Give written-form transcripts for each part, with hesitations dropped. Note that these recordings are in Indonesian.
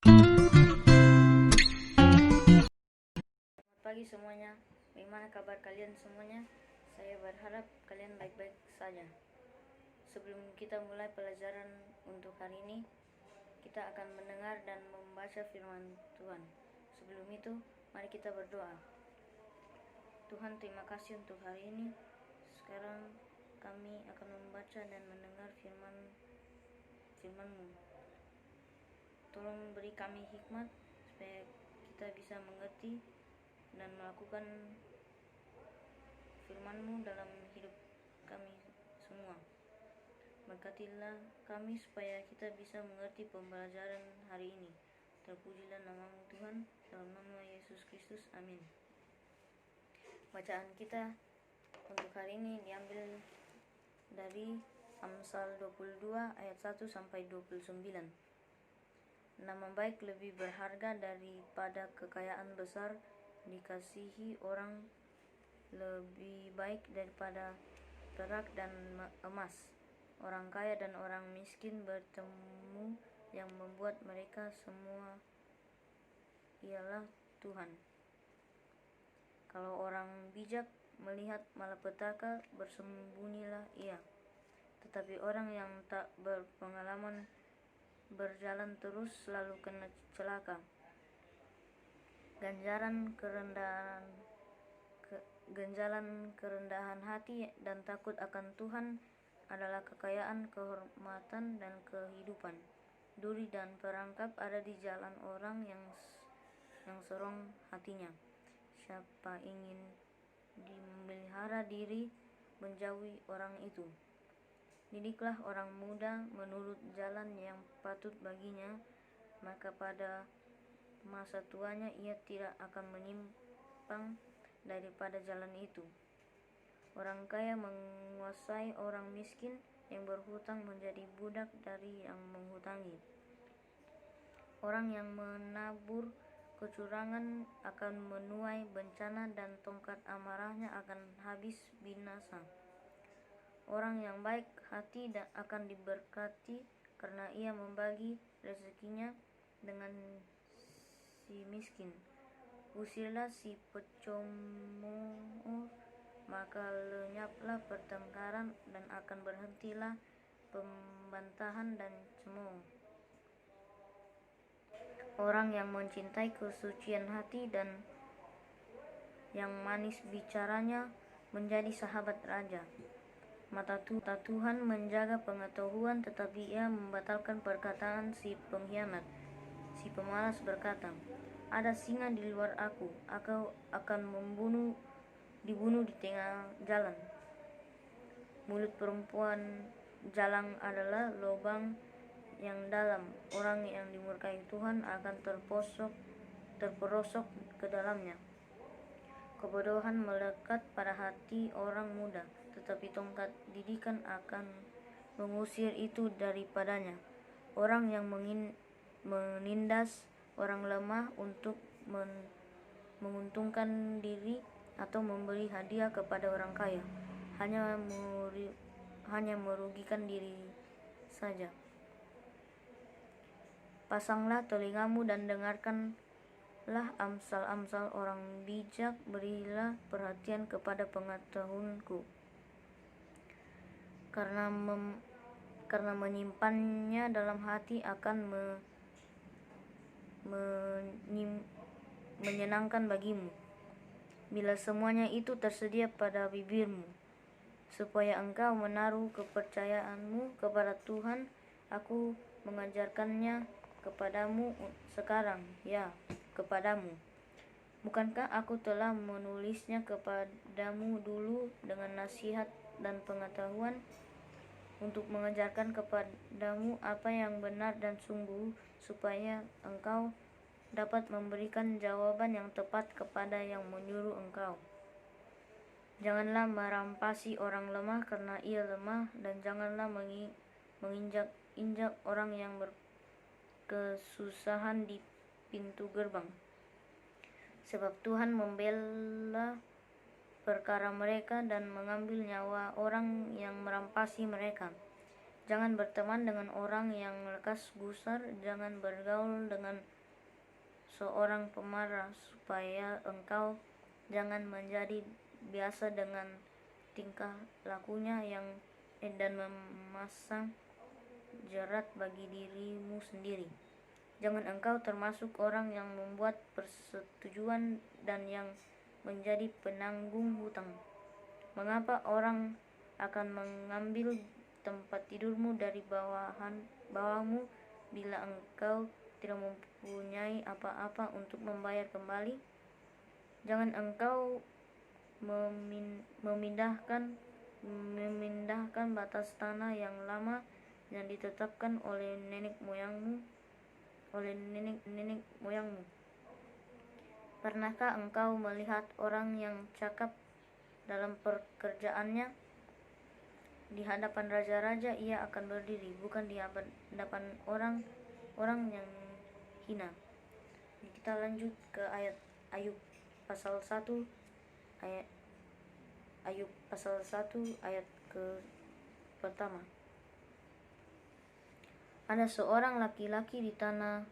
Selamat pagi semuanya, bagaimana kabar kalian semuanya? Saya berharap kalian baik-baik saja. Sebelum kita mulai pelajaran untuk hari ini, kita akan mendengar dan membaca firman Tuhan. Sebelum itu, mari kita berdoa. Tuhan, terima kasih untuk hari ini. Sekarang kami akan membaca dan mendengar firman-Mu. Tolong beri kami hikmat supaya kita bisa mengerti dan melakukan firman-Mu dalam hidup kami semua. Berkatilah kami supaya kita bisa mengerti pembelajaran hari ini. Terpujilah nama-Mu Tuhan, dalam nama Yesus Kristus, amin. Bacaan kita untuk hari ini diambil dari Amsal 22 ayat 1 sampai 29. Nama baik lebih berharga daripada kekayaan besar, dikasihi orang lebih baik daripada perak dan emas. Orang kaya dan orang miskin bertemu, yang membuat mereka semua ialah Tuhan. Kalau orang bijak melihat malapetaka, bersembunyilah ia. Tetapi orang yang tak berpengalaman berjalan terus selalu kena celaka. Ganjalan kerendahan hati dan takut akan Tuhan adalah kekayaan, kehormatan, dan kehidupan. Duri dan perangkap ada di jalan orang yang serong hatinya. Siapa ingin memelihara diri, menjauhi orang itu. Didiklah orang muda menurut jalan yang patut baginya, maka pada masa tuanya ia tidak akan menyimpang daripada jalan itu. Orang kaya menguasai orang miskin, yang berhutang menjadi budak dari yang menghutangi. Orang yang menabur kecurangan akan menuai bencana, dan tongkat amarahnya akan habis binasa. Orang yang baik hati akan diberkati, karena ia membagi rezekinya dengan si miskin. Usirlah si pecemooh, maka lenyaplah pertengkaran, dan akan berhentilah pembantahan dan cemooh. Orang yang mencintai kesucian hati dan yang manis bicaranya menjadi sahabat raja. Mata Tuhan menjaga pengetahuan, tetapi ia membatalkan perkataan si pengkhianat. Si pemalas berkata, ada singa di luar aku akan dibunuh di tengah jalan. Mulut perempuan jalang adalah lubang yang dalam. Orang yang dimurkai Tuhan akan terperosok ke dalamnya. Kebodohan melekat pada hati orang muda, tetapi tongkat didikan akan mengusir itu daripadanya. Orang yang menindas orang lemah untuk menguntungkan diri, atau memberi hadiah kepada orang kaya, hanya merugikan diri saja. Pasanglah telingamu dan dengarkanlah amsal-amsal orang bijak, berilah perhatian kepada pengetahuanku. Karena menyimpannya dalam hati akan menyenangkan bagimu, bila semuanya itu tersedia pada bibirmu. Supaya engkau menaruh kepercayaanmu kepada Tuhan, aku mengajarkannya kepadamu sekarang, ya, kepadamu. Bukankah aku telah menulisnya kepadamu dulu dengan nasihat dan pengetahuan, untuk mengajarkan kepadamu apa yang benar dan sungguh, supaya engkau dapat memberikan jawaban yang tepat kepada yang menyuruh engkau. Janganlah merampasi orang lemah karena ia lemah, dan janganlah menginjak-injak orang yang berkesusahan di pintu gerbang. Sebab Tuhan membela perkara mereka dan mengambil nyawa orang yang merampasi mereka. Jangan berteman dengan orang yang lekas gusar, jangan bergaul dengan seorang pemarah, supaya engkau jangan menjadi biasa dengan tingkah lakunya dan memasang jerat bagi dirimu sendiri. Jangan engkau termasuk orang yang membuat persetujuan dan yang menjadi penanggung hutang. Mengapa orang akan mengambil tempat tidurmu dari bawahmu bila engkau tidak mempunyai apa-apa untuk membayar kembali? Jangan engkau memindahkan batas tanah yang lama yang ditetapkan oleh nenek moyangmu. Pernahkah engkau melihat orang yang cakap dalam pekerjaannya? Di hadapan raja-raja ia akan berdiri, bukan di hadapan orang yang hina. Kita lanjut ke ayat Ayub pasal 1 ayat ke pertama. Ada seorang laki-laki di tanah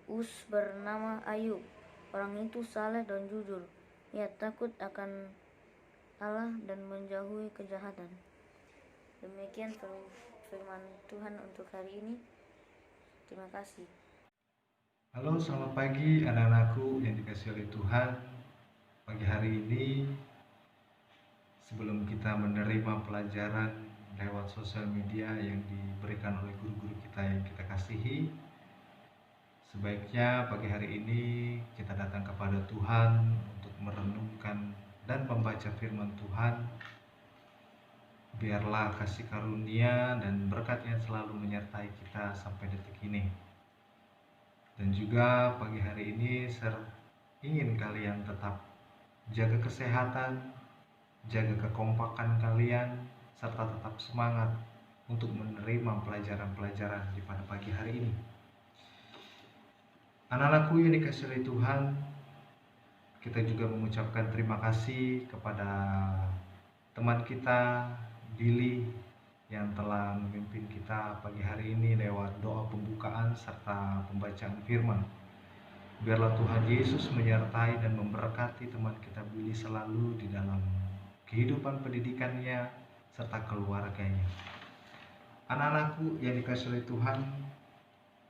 Uz bernama Ayub. Orang itu saleh dan jujur. Ia takut akan Allah dan menjauhi kejahatan. Demikian firman Tuhan untuk hari ini. Terima kasih. Halo, selamat pagi anak-anakku yang dikasihi oleh Tuhan. Pagi hari ini, sebelum kita menerima pelajaran lewat sosial media yang diberikan oleh guru-guru kita yang kita kasihi, sebaiknya pagi hari ini kita datang kepada Tuhan untuk merenungkan dan membaca firman Tuhan. Biarlah kasih karunia dan berkat-Nya selalu menyertai kita sampai detik ini. Dan juga pagi hari ini ingin kalian tetap jaga kesehatan, jaga kekompakan kalian, serta tetap semangat untuk menerima pelajaran-pelajaran di pada pagi hari ini. Anak-anakku yang dikasihi oleh Tuhan, kita juga mengucapkan terima kasih kepada teman kita, Billy, yang telah memimpin kita pagi hari ini lewat doa pembukaan serta pembacaan firman. Biarlah Tuhan Yesus menyertai dan memberkati teman kita Billy selalu di dalam kehidupan pendidikannya serta keluarganya. Anak-anakku yang dikasihi oleh Tuhan,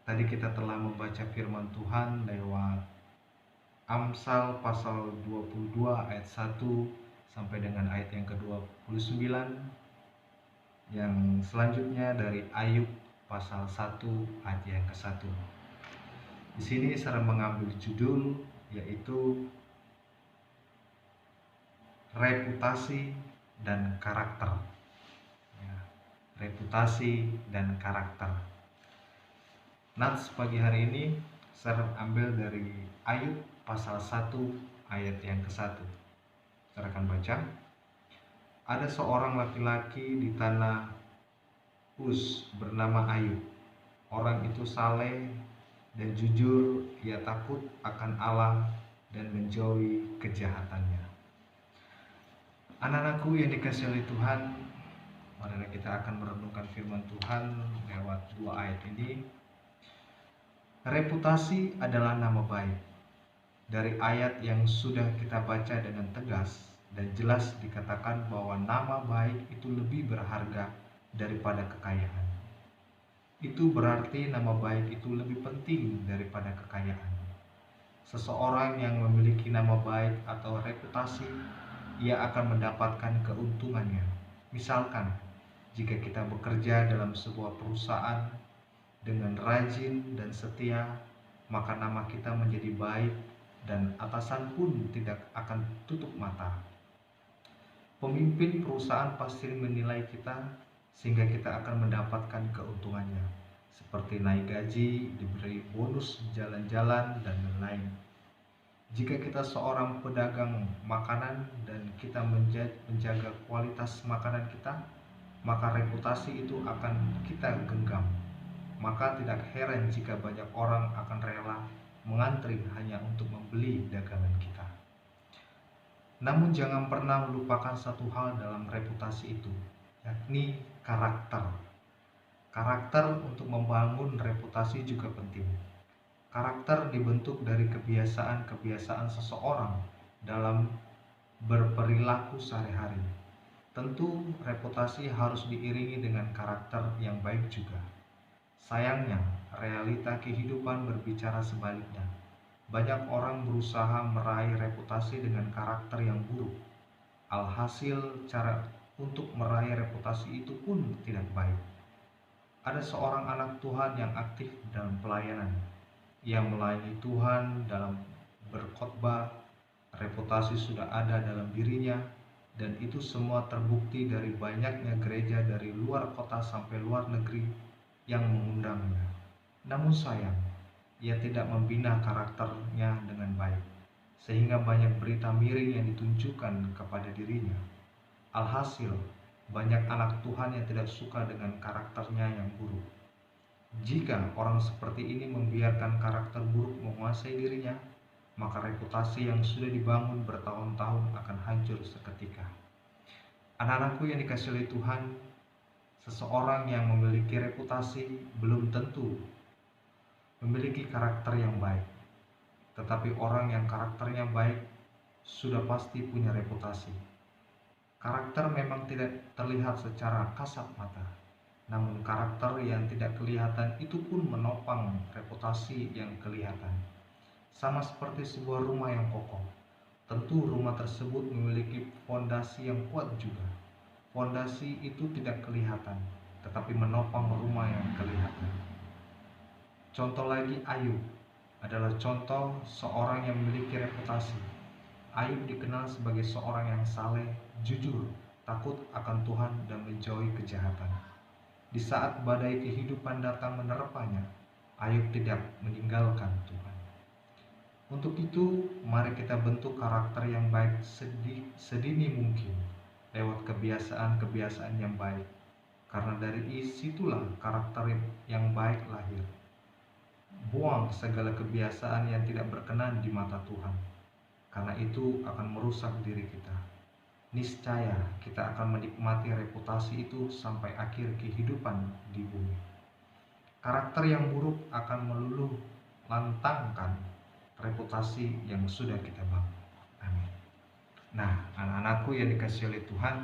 tadi kita telah membaca firman Tuhan lewat Amsal pasal 22 ayat 1 sampai dengan ayat yang ke-29. Yang selanjutnya dari Ayub pasal 1 ayat yang ke-1. Di sini saya mengambil judul yaitu reputasi dan karakter. Ya, reputasi dan karakter. Nats pagi hari ini saya ambil dari Ayub pasal 1 ayat yang ke-1. Saya akan baca. Ada seorang laki-laki di tanah Uz bernama Ayub. Orang itu saleh dan jujur, ia takut akan Allah dan menjauhi kejahatannya. Anak-anakku yang dikasihi oleh Tuhan, marilah kita akan merenungkan firman Tuhan lewat 2 ayat ini. Reputasi adalah nama baik. Dari ayat yang sudah kita baca dengan tegas dan jelas dikatakan bahwa nama baik itu lebih berharga daripada kekayaan. Itu berarti nama baik itu lebih penting daripada kekayaan. Seseorang yang memiliki nama baik atau reputasi, ia akan mendapatkan keuntungannya. Misalkan, jika kita bekerja dalam sebuah perusahaan dengan rajin dan setia, maka nama kita menjadi baik dan atasan pun tidak akan tutup mata. Pemimpin perusahaan pasti menilai kita sehingga kita akan mendapatkan keuntungannya, seperti naik gaji, diberi bonus jalan-jalan, dan lain-lain. Jika kita seorang pedagang makanan dan kita menjaga kualitas makanan kita, maka reputasi itu akan kita genggam. Maka tidak heran jika banyak orang akan rela mengantri hanya untuk membeli dagangan kita. Namun jangan pernah melupakan satu hal dalam reputasi itu, yakni karakter. Karakter untuk membangun reputasi juga penting. Karakter dibentuk dari kebiasaan-kebiasaan seseorang dalam berperilaku sehari-hari. Tentu, reputasi harus diiringi dengan karakter yang baik juga. Sayangnya, realita kehidupan berbicara sebaliknya. Banyak orang berusaha meraih reputasi dengan karakter yang buruk. Alhasil, cara untuk meraih reputasi itu pun tidak baik. Ada seorang anak Tuhan yang aktif dalam pelayanan. Ia melayani Tuhan dalam berkhotbah, reputasi sudah ada dalam dirinya, dan itu semua terbukti dari banyaknya gereja dari luar kota sampai luar negeri yang mengundangnya. Namun sayang, ia tidak membina karakternya dengan baik, sehingga banyak berita miring yang ditunjukkan kepada dirinya. Alhasil, banyak anak Tuhan yang tidak suka dengan karakternya yang buruk. Jika orang seperti ini membiarkan karakter buruk menguasai dirinya, maka reputasi yang sudah dibangun bertahun-tahun akan hancur seketika. Anak-anakku yang dikasihi oleh Tuhan, seseorang yang memiliki reputasi belum tentu memiliki karakter yang baik. Tetapi orang yang karakternya baik sudah pasti punya reputasi. Karakter memang tidak terlihat secara kasat mata, namun karakter yang tidak kelihatan itu pun menopang reputasi yang kelihatan. Sama seperti sebuah rumah yang kokoh, tentu rumah tersebut memiliki fondasi yang kuat juga. Fondasi itu tidak kelihatan, tetapi menopang rumah yang kelihatan. Contoh lagi, Ayub adalah contoh seorang yang memiliki reputasi. Ayub dikenal sebagai seorang yang saleh, jujur, takut akan Tuhan, dan menjauhi kejahatan. Di saat badai kehidupan datang menerpanya, Ayub tidak meninggalkan Tuhan. Untuk itu, mari kita bentuk karakter yang baik sedini mungkin lewat kebiasaan-kebiasaan yang baik. Karena dari situlah karakter yang baik lahir. Buang segala kebiasaan yang tidak berkenan di mata Tuhan, karena itu akan merusak diri kita. Niscaya kita akan menikmati reputasi itu sampai akhir kehidupan di bumi. Karakter yang buruk akan meluluh lantangkan reputasi yang sudah kita bangun. Amin. Nah, anak-anakku yang dikasihi oleh Tuhan,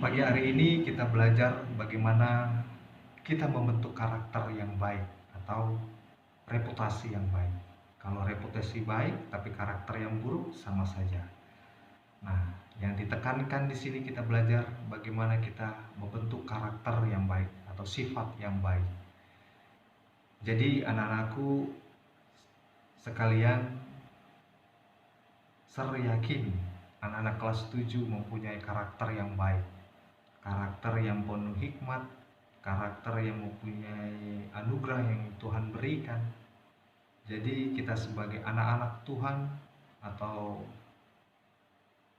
pagi hari ini kita belajar bagaimana kita membentuk karakter yang baik atau reputasi yang baik. Kalau reputasi baik tapi karakter yang buruk sama saja. Nah, yang ditekankan di sini kita belajar bagaimana kita membentuk karakter yang baik atau sifat yang baik. Jadi anak-anakku sekalian, saya yakin anak-anak kelas 7 mempunyai karakter yang baik, karakter yang penuh hikmat, karakter yang mempunyai anugerah yang Tuhan berikan. Jadi kita sebagai anak-anak Tuhan atau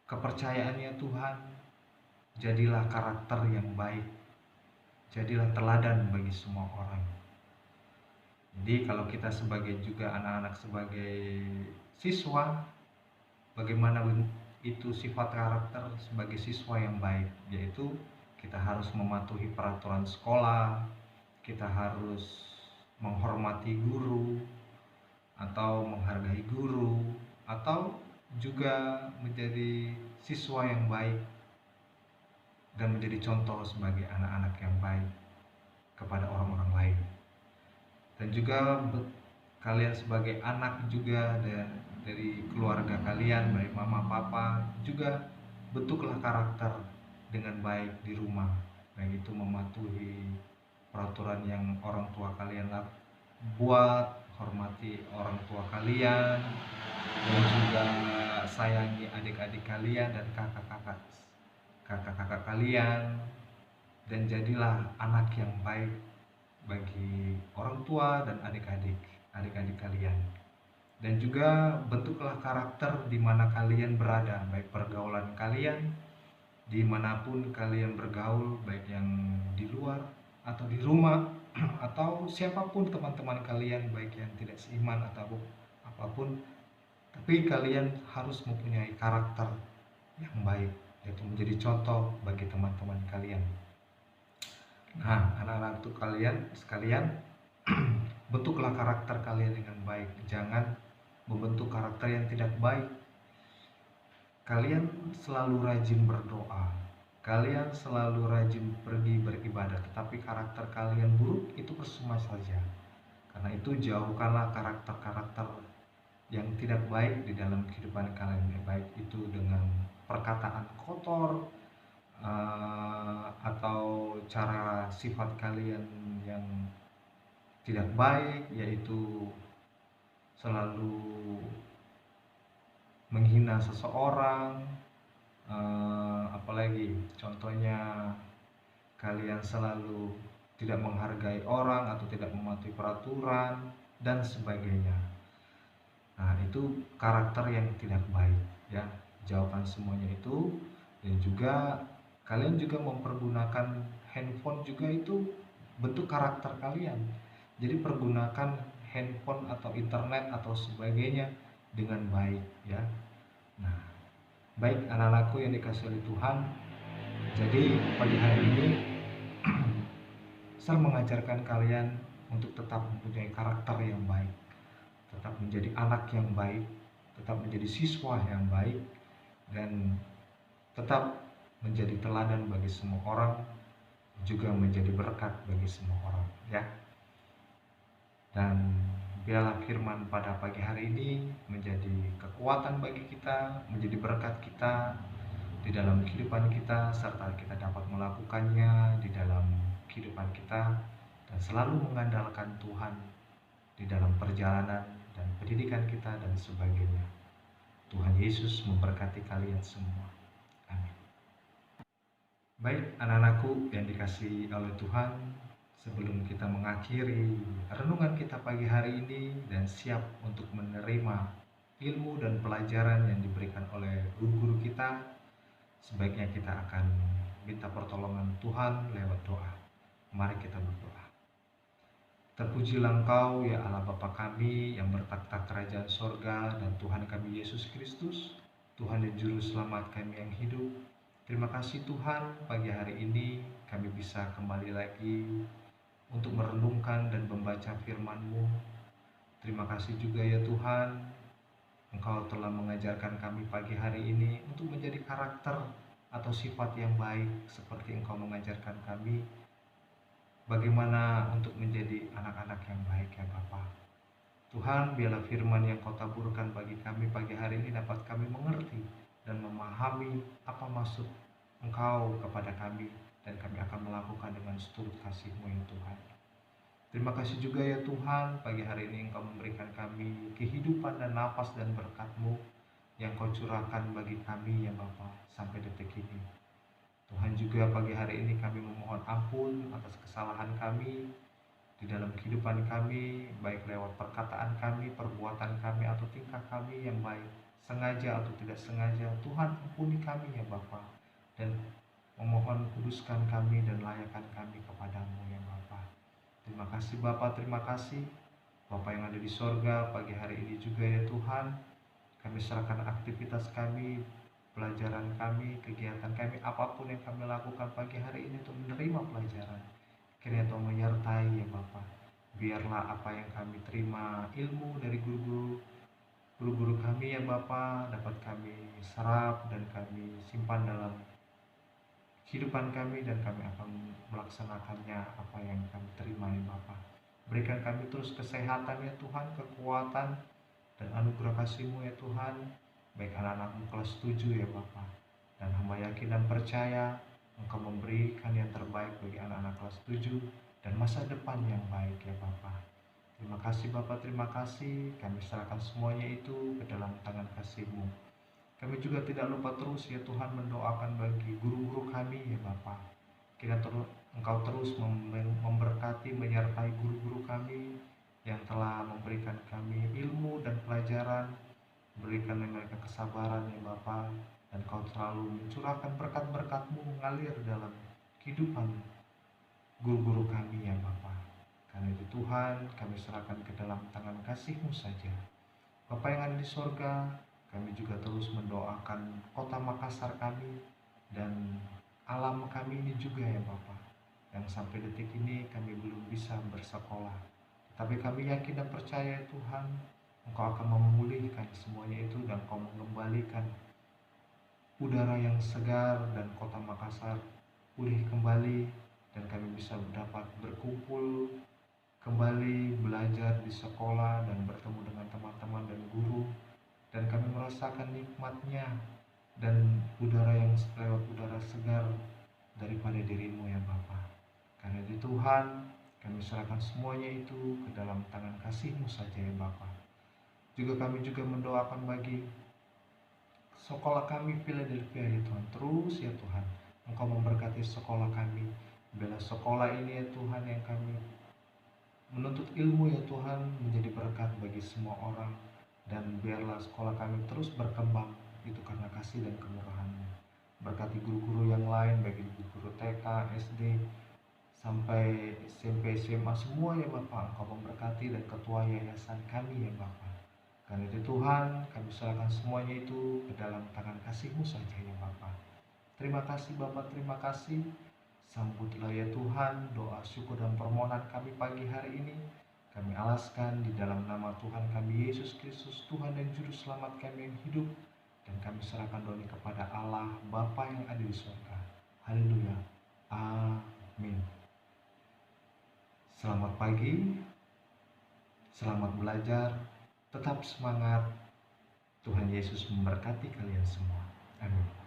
kepercayaannya Tuhan, jadilah karakter yang baik, jadilah teladan bagi semua orang. Jadi kalau kita sebagai juga anak-anak sebagai siswa, bagaimana itu sifat karakter sebagai siswa yang baik, yaitu kita harus mematuhi peraturan sekolah, kita harus menghormati guru atau menghargai guru, atau juga menjadi siswa yang baik dan menjadi contoh sebagai anak-anak yang baik kepada orang-orang lain. Dan juga kalian sebagai anak juga dari keluarga kalian, dari mama papa, juga bentuklah karakter dengan baik di rumah, baik itu mematuhi peraturan yang orang tua kalian buat, hormati orang tua kalian, dan juga sayangi adik-adik kalian dan kakak-kakak kalian, dan jadilah anak yang baik bagi orang tua dan adik-adik kalian. Dan juga bentuklah karakter di mana kalian berada, baik pergaulan kalian dimanapun kalian bergaul, baik yang di luar atau di rumah atau siapapun teman-teman kalian, baik yang tidak seiman atau apapun, tapi kalian harus mempunyai karakter yang baik, yaitu menjadi contoh bagi teman-teman kalian. Nah, anak-anak tuh kalian sekalian, bentuklah karakter kalian dengan baik. Jangan membentuk karakter yang tidak baik. Kalian selalu rajin berdoa. Kalian selalu rajin pergi beribadah, tetapi karakter kalian buruk itu percuma saja. Karena itu jauhkanlah karakter-karakter yang tidak baik di dalam kehidupan kalian, baik itu dengan perkataan kotor, atau cara sifat kalian yang tidak baik, yaitu selalu menghina seseorang, apalagi contohnya kalian selalu tidak menghargai orang atau tidak mematuhi peraturan dan sebagainya. Nah, itu karakter yang tidak baik ya. Jauhkan semuanya itu. Dan juga kalian juga mempergunakan handphone juga itu bentuk karakter kalian. Jadi pergunakan handphone atau internet atau sebagainya dengan baik ya. Nah, baik anak-anakku yang dikasihi oleh Tuhan. Jadi pagi hari ini saya mengajarkan kalian untuk tetap mempunyai karakter yang baik, tetap menjadi anak yang baik, tetap menjadi siswa yang baik, dan tetap menjadi teladan bagi semua orang, juga menjadi berkat bagi semua orang ya. Dan biarlah firman pada pagi hari ini menjadi kekuatan bagi kita, menjadi berkat kita di dalam kehidupan kita, serta kita dapat melakukannya di dalam kehidupan kita, dan selalu mengandalkan Tuhan di dalam perjalanan dan pendidikan kita dan sebagainya. Tuhan Yesus memberkati kalian semua. Amin. Baik anak-anakku yang dikasihi oleh Tuhan, sebelum kita mengakhiri renungan kita pagi hari ini dan siap untuk menerima ilmu dan pelajaran yang diberikan oleh guru-guru kita, sebaiknya kita akan minta pertolongan Tuhan lewat doa. Mari kita berdoa. Terpujilah Engkau ya Allah Bapa kami yang bertakhta kerajaan sorga, dan Tuhan kami Yesus Kristus, Tuhan dan Juru Selamat kami yang hidup. Terima kasih Tuhan, pagi hari ini kami bisa kembali lagi untuk merenungkan dan membaca firman-Mu. Terima kasih juga ya Tuhan, Engkau telah mengajarkan kami pagi hari ini untuk menjadi karakter atau sifat yang baik, seperti Engkau mengajarkan kami bagaimana untuk menjadi anak-anak yang baik ya Bapa. Tuhan, biarlah firman yang Kau taburkan bagi kami pagi hari ini dapat kami mengerti dan memahami apa maksud Engkau kepada kami, dan kami akan melakukan dengan seturut kasih-Mu ya Tuhan. Terima kasih juga ya Tuhan, pagi hari ini Engkau memberikan kami kehidupan dan nafas dan berkat-Mu yang Kau curahkan bagi kami ya Bapa sampai detik ini. Tuhan, juga pagi hari ini kami memohon ampun atas kesalahan kami di dalam kehidupan kami, baik lewat perkataan kami, perbuatan kami, atau tingkah kami yang baik, sengaja atau tidak sengaja. Tuhan, ampuni kami ya Bapa, dan memohon kuduskan kami dan layakkan kami kepadamu ya Bapa. Terima kasih Bapa, terima kasih Bapa yang ada di sorga. Pagi hari ini juga ya Tuhan, kami serahkan aktivitas kami, pelajaran kami, kegiatan kami, apapun yang kami lakukan pagi hari ini untuk menerima pelajaran. Kiranya Tuhan menyertai ya Bapa. Biarlah apa yang kami terima ilmu dari guru-guru kami ya Bapa, dapat kami serap dan kami simpan dalam kehidupan kami, dan kami akan melaksanakannya apa yang kami terima ya Bapa. Berikan kami terus kesehatan ya Tuhan, kekuatan dan anugerah kasih-Mu ya Tuhan, baik anak-anak-Mu kelas 7 ya Bapa. Dan hamba yakin dan percaya Engkau memberikan yang terbaik bagi anak-anak kelas 7 dan masa depan yang baik ya Bapa. Terima kasih Bapa, terima kasih. Kami serahkan semuanya itu ke dalam tangan kasih-Mu. Kami juga tidak lupa terus ya Tuhan mendoakan bagi guru-guru kami ya Bapa. Engkau terus memberkati, menyertai guru-guru kami yang telah memberikan kami ilmu dan pelajaran. Berikan mereka kesabaran ya Bapa, dan Kau selalu mencurahkan berkat-berkat-Mu mengalir dalam kehidupan guru-guru kami ya Bapa. Karena itu Tuhan, kami serahkan ke dalam tangan kasih-Mu saja. Bapa yang ada di sorga, kami juga terus mendoakan kota Makassar kami dan alam kami ini juga ya Bapa. yang sampai detik ini kami belum bisa bersekolah. Tapi kami yakin dan percaya Tuhan, Engkau akan memulihkan semuanya itu dan Engkau mengembalikan udara yang segar dan kota Makassar pulih kembali dan kami bisa dapat berkumpul kembali, belajar di sekolah dan bertemu dengan teman-teman dan guru, dan kami merasakan nikmatnya dan udara yang lewat udara segar daripada dirimu ya Bapa. Karena di Tuhan kami serahkan semuanya itu ke dalam tangan kasih-Mu saja ya Bapa. Juga kami juga mendoakan bagi sekolah kami Philadelphia ya Tuhan. Terus ya Tuhan, Engkau memberkati sekolah kami. Bila sekolah ini ya Tuhan yang kami menuntut ilmu ya Tuhan menjadi berkat bagi semua orang. Dan biarlah sekolah kami terus berkembang itu karena kasih dan kemurahan-Mu. Berkati guru-guru yang lain, bagi guru TK, SD, sampai SMP, SMA semua ya Bapak. Engkau memberkati dan ketua yayasan kami ya Bapak. Karena itu Tuhan, kami serahkan semuanya itu ke dalam tangan kasih-Mu saja ya Bapak. Terima kasih Bapak, terima kasih. Sambutlah ya Tuhan doa, syukur dan permohonan kami pagi hari ini. Kami alaskan di dalam nama Tuhan kami Yesus Kristus, Tuhan dan Juru Selamat kami yang hidup. Dan kami serahkan doa ini kepada Allah Bapa yang ada di surga. Haleluya. Amin. Selamat pagi, selamat belajar, tetap semangat. Tuhan Yesus memberkati kalian semua. Amin.